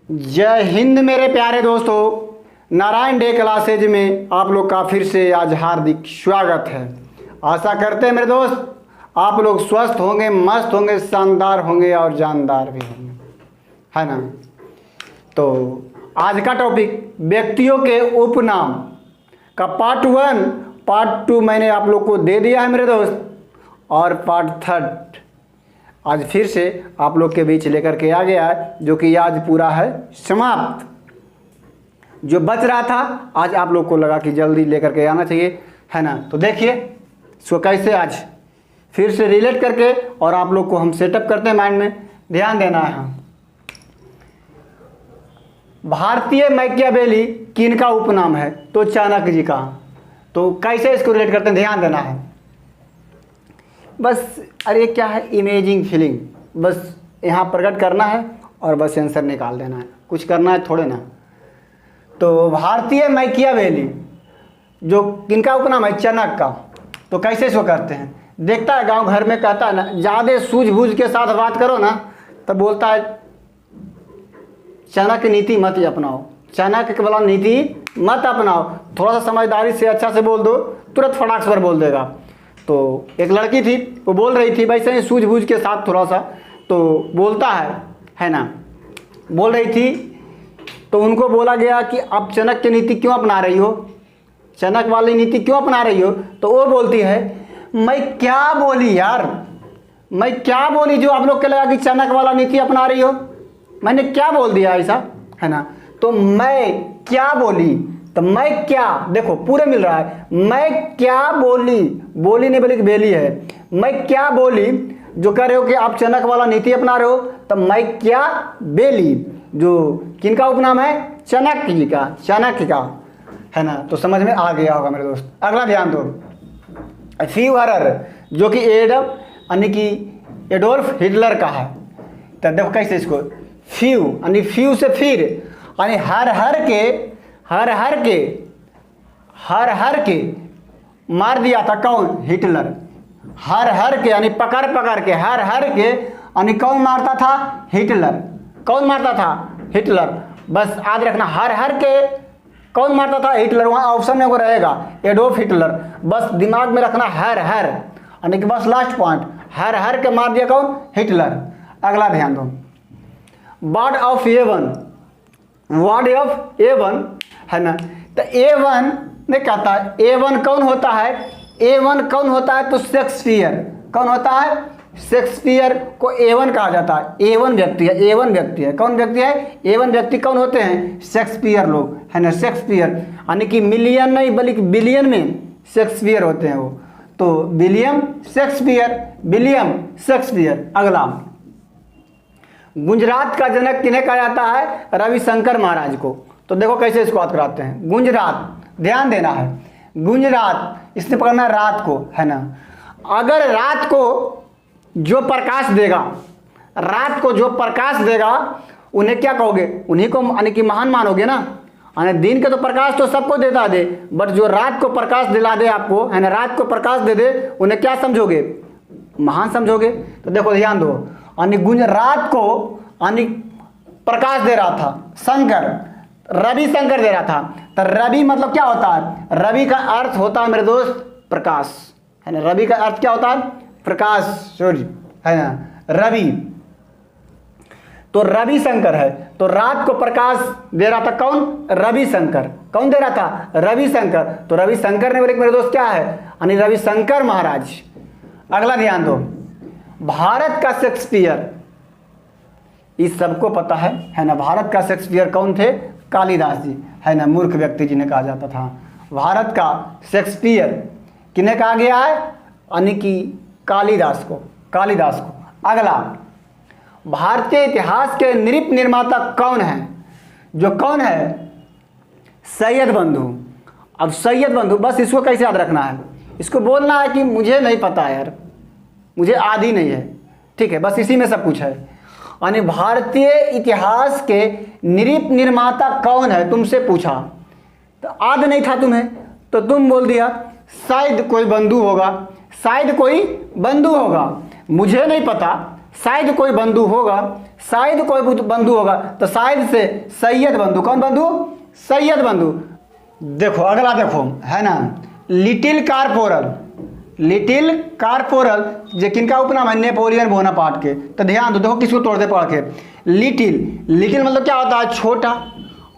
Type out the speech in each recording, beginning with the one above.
जय हिंद मेरे प्यारे दोस्तों। नारायण डे क्लासेज में आप लोग का फिर से आज हार्दिक स्वागत है। आशा करते हैं मेरे दोस्त आप लोग स्वस्थ होंगे, मस्त होंगे, शानदार होंगे और जानदार भी होंगे, है ना। तो आज का टॉपिक व्यक्तियों के उपनाम का पार्ट 1, पार्ट 2 मैंने आप लोग को दे दिया है मेरे दोस्त, और पार्ट 3 आज फिर से आप लोग के बीच लेकर के आ गया है, जो कि आज पूरा है समाप्त। जो बच रहा था आज आप लोग को लगा कि जल्दी लेकर के आना चाहिए, है ना। तो देखिए इसको कैसे आज फिर से रिलेट करके और आप लोग को हम सेटअप करते हैं, माइंड में ध्यान देना है। भारतीय मैकियावेली किनका उपनाम है? तो चाणक्य जी का। तो कैसे इसको रिलेट करते हैं ध्यान देना है बस। अरे क्या है, इमेजिंग फीलिंग, बस यहाँ प्रकट करना है और बस आंसर निकाल देना है, कुछ करना है थोड़े ना। तो भारतीय मैकियावेली जो किनका उपनाम है? चाणक्य का। तो कैसे इसको करते हैं? देखता है गांव घर में, कहता है ना, ज़्यादा सूझबूझ के साथ बात करो ना तब बोलता है चाणक्य नीति मत अपनाओ, चाणक्य के वाला नीति मत अपनाओ। थोड़ा सा समझदारी से अच्छा से बोल दो, तुरंत फटाक से बोल देगा। तो एक लड़की थी, वो बोल रही थी वैसे ही सूझबूझ के साथ थोड़ा सा, तो बोलता है ना, बोल रही थी। तो उनको बोला गया कि आप चाणक्य नीति क्यों अपना रही हो, चाणक्य वाली नीति क्यों अपना रही हो? तो वो बोलती है मैं क्या बोली यार, मैं क्या बोली जो आप लोग के लगा कि चाणक्य वाला नीति अपना रही हो? मैंने क्या बोल दिया ऐसा, है ना। तो मैं क्या बोली, तो मैं क्या, देखो पूरे मिल रहा है। मैं क्या बोली, बोली नहीं बोली बेली है। मैं क्या बोली जो कह रहे हो कि आप चाणक्य वाला नीति अपना रहे हो, तो मैं क्या बेली जो किनका उपनाम है? चाणक्य जी का, चाणक्य का, है ना। तो समझ में आ गया होगा मेरे दोस्त। अगला ध्यान दो, फ्यूहरर जो कि यानी कि एडोल्फ हिटलर का है। तो देखो कैसे इसको, फ्यू यानी फ्यू से फिर, यानी हर के मार दिया था कौन? हिटलर। हर के यानी पकड़ के, हर के यानी कौन मारता था? हिटलर। कौन मारता था? हिटलर। बस याद रखना, हर के कौन मारता था? हिटलर। वहाँ ऑप्शन में वो रहेगा एडोल्फ हिटलर, बस दिमाग में रखना हर यानी कि बस लास्ट पॉइंट, हर के मार दिया कौन? हिटलर। अगला ध्यान दो, वर्ड ऑफ ए1 है ना। तो ए1 ने कहता है ए1 कौन होता है? ए1 कौन होता है? तो शेक्सपियर। कौन होता है? शेक्सपियर को ए1 कहा जाता है। ए1 व्यक्ति है, ए1 व्यक्ति है। कौन व्यक्ति है? ए1 व्यक्ति कौन होते हैं? शेक्सपियर लोग, है ना। शेक्सपियर यानी कि मिलियन नहीं बल्कि बिलियन में शेक्सपियर होते हैं वो। तो विलियम शेक्सपियर। अगला, गुजरात का जनक किन्हें कहा जाता है? रविशंकर महाराज को। तो देखो कैसे इसको याद कराते हैं। गुजरात, ध्यान देना है, गुजरात इसने पकड़ना रात को, है ना। अगर रात को जो प्रकाश देगा, रात को जो प्रकाश देगा उन्हें क्या कहोगे? उन्हीं को यानी कि महान मानोगे ना। यानी दिन के तो प्रकाश तो सबको देता दे, बट जो रात को प्रकाश दिला दे आपको, है ना, रात को प्रकाश दे दे, उन्हें क्या समझोगे? महान समझोगे। तो देखो ध्यान दो, यानी गुजरात को यानी प्रकाश दे रहा था शंकर, रविशंकर दे रहा था। तो रवि मतलब क्या होता है? रवि का अर्थ होता है मेरे दोस्त प्रकाश, है ना। रवि का अर्थ क्या होता है? प्रकाश, सॉरी, है ना, रवि। तो रविशंकर है, तो रात को प्रकाश दे रहा था कौन? रविशंकर। कौन दे रहा था? रविशंकर। तो रविशंकर ने बोले मेरे दोस्त क्या है? यानी रविशंकर महाराज। अगला ध्यान दो, भारत का शेक्सपियर, इस सबको पता है ना। भारत का शेक्सपियर कौन थे? कालिदास जी, है ना, मूर्ख व्यक्ति जिन्हें कहा जाता था। भारत का शेक्सपियर किन्हें कहा गया है? यानी कि कालिदास को। अगला, भारतीय इतिहास के नृप निर्माता कौन है? जो कौन है? सैयद बंधु। अब सैयद बंधु, बस इसको कैसे याद रखना है? इसको बोलना है कि मुझे नहीं पता यार, मुझे आदि नहीं है, ठीक है, बस इसी में सब कुछ है। यानी भारतीय इतिहास के नृप निर्माता कौन है? तुमसे पूछा तो आद नहीं था तुम्हें, तो तुम बोल दिया शायद कोई बंधु होगा, मुझे नहीं पता, शायद कोई बंधु होगा, शायद कोई बंधु होगा, तो शायद से सैयद बंधु। कौन बंधु? सैयद बंधु। देखो अगला देखो, है ना, लिटिल कारपोरल। लिटिल कारपोरल जो किनका उपनाम है? नेपोलियन बोनापार्ट के। तो ध्यान दो, देखो किसको तोड़ते पढ़ के। लिटिल, लिटिल मतलब क्या होता है? छोटा।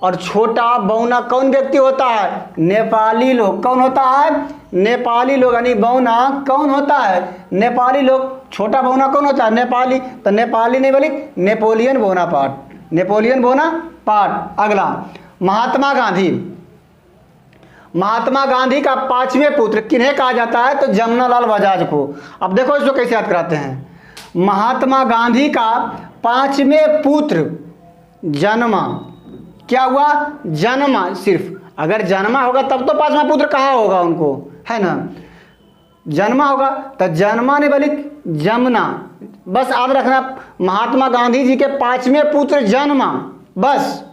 और छोटा बौना कौन व्यक्ति होता है? नेपाली लोग। कौन होता है? नेपाली लोग। यानी बौना कौन होता है? नेपाली लोग। छोटा बौना कौन होता है? नेपाली। तो नेपाली नहीं बोली, नेपोलियन बोनापार्ट। Napoleon Bonaparte. अगला महात्मा गांधी। महात्मा गांधी का 5वें पुत्र किन्हें कहा जाता है? तो जमनालाल बजाज को। अब देखो इसको कैसे याद कराते हैं। महात्मा गांधी का 5वें पुत्र जन्मा। क्या हुआ? जन्मा। सिर्फ अगर जन्मा होगा तब तो 5वां पुत्र कहाँ होगा उनको, है ना? जन्मा होगा तो जन्मा ने बोली जमुना। बस याद रखना, महात्मा गांधी जी के 5वें पुत्र जन्मा। बस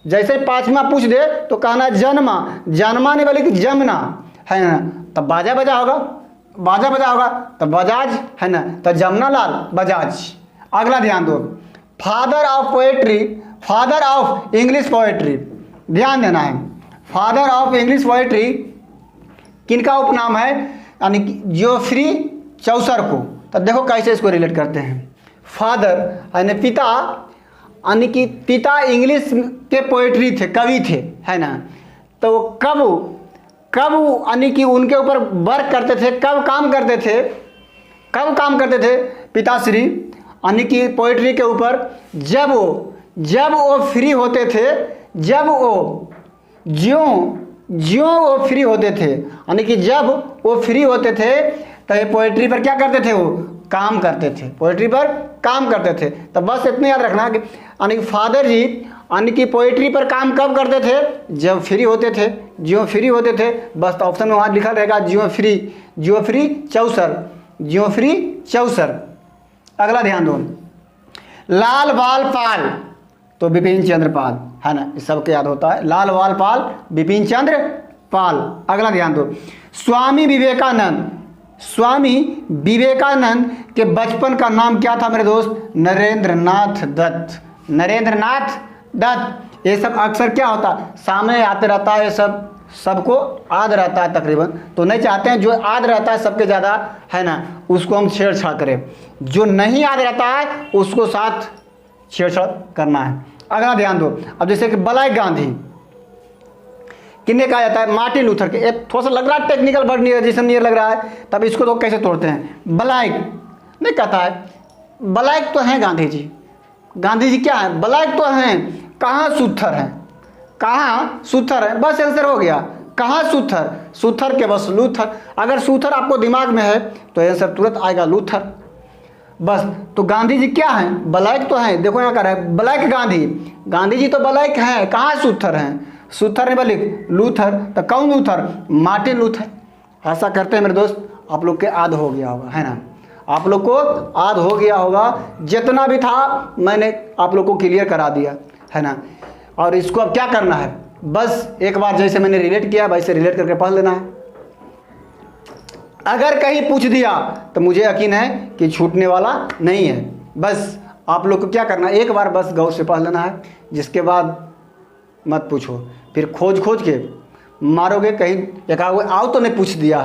जैसे 5वां पूछ दे तो कहना जन्मा। जन्मा ने बोली कि जमुना, है ना? तब बाजा बजा होगा, बाजा बजा होगा तो बजाज, है ना? तो जमनालाल बजाज। अगला ध्यान दो, father of poetry, father of English poetry. ध्यान देना है, फादर ऑफ इंग्लिश पोएट्री किनका उपनाम है? यानी कि जोफ्री चौसर को। तो देखो कैसे इसको रिलेट करते हैं। फादर यानी पिता, यानी कि पिता इंग्लिश के पोएट्री थे, कवि थे, है ना? तो कब यानी कि उनके ऊपर वर्क करते थे, कब काम करते थे? कब काम करते थे पिताश्री यानी कि पोएट्री के ऊपर? जब वो फ्री होते थे, जब वो ज्यों वो फ्री होते थे, यानी कि जब वो फ्री होते थे तो ये पोएट्री पर क्या करते थे? वो काम करते थे, पोएट्री पर काम करते थे। तो बस इतना याद रखना कि यानी कि फादर जी यानी कि पोएट्री पर काम कब करते थे? जब फ्री होते थे, ज्यों फ्री होते थे। बस तो ऑप्शन में वहाँ लिखा रहेगा ज्यों फ्री चौसर, ज्यों फ्री चौसर। अगला ध्यान दो, लाल बाल पाल, तो बिपिन चंद्र पाल, है ना? इस सबके याद होता है, लाल बाल पाल, बिपिन चंद्र पाल। अगला ध्यान दो, स्वामी विवेकानंद। स्वामी विवेकानंद के बचपन का नाम क्या था मेरे दोस्त? नरेंद्रनाथ दत्त। नरेंद्रनाथ दत्त। ये सब अक्सर क्या होता है? सामने आते रहता है, ये सब सबको याद रहता है तकरीबन। तो नहीं चाहते हैं जो याद रहता है सबके ज़्यादा, है ना, उसको हम छेड़छाड़ करें। जो नहीं याद रहता है उसको साथ छेड़छाड़ करना है। अगला ध्यान दो, अब जैसे कि ब्लैक गांधी किन्हें कहा जाता है? मार्टिन लूथर के। एक थोड़ा सा लग रहा है टेक्निकल वर्ड नियर, जैसे नियर लग रहा है, तब इसको तो कैसे तोड़ते हैं? ब्लैक नहीं कहता है, ब्लैक तो हैं गांधी जी। गांधी जी क्या है? ब्लैक तो हैं। कहाँ सूथर हैं? कहाँ सूथर है? बस आंसर हो गया। कहाँ सूथर? सूथर के बस लूथर। अगर सूथर आपको दिमाग में है तो आंसर तुरंत आएगा लूथर। बस तो गांधी जी क्या हैं? ब्लैक तो हैं। देखो यहाँ कर रहा है ब्लैक गांधी। गांधी जी तो ब्लैक हैं, कहाँ सूथर हैं? सूथर ने बोले लूथर, तो कौन लूथर? Martin Luther. ऐसा करते हैं मेरे दोस्त, आप लोग के याद हो गया होगा, है ना? आप लोग को याद हो गया होगा, जितना भी था मैंने आप लोग को क्लियर करा दिया, है ना? और इसको अब क्या करना है? बस एक बार जैसे मैंने रिलेट किया वैसे रिलेट करके पढ़ लेना है। अगर कहीं पूछ दिया तो मुझे यकीन है कि छूटने वाला नहीं है। बस आप लोग को क्या करना है? एक बार बस गौर से पढ़ लेना है, जिसके बाद मत पूछो, फिर खोज के मारोगे कहीं एक आओ तो नहीं पूछ दिया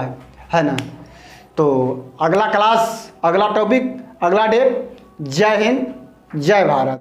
है ना? तो अगला क्लास, अगला टॉपिक, अगला डे। जय हिंद, जय भारत।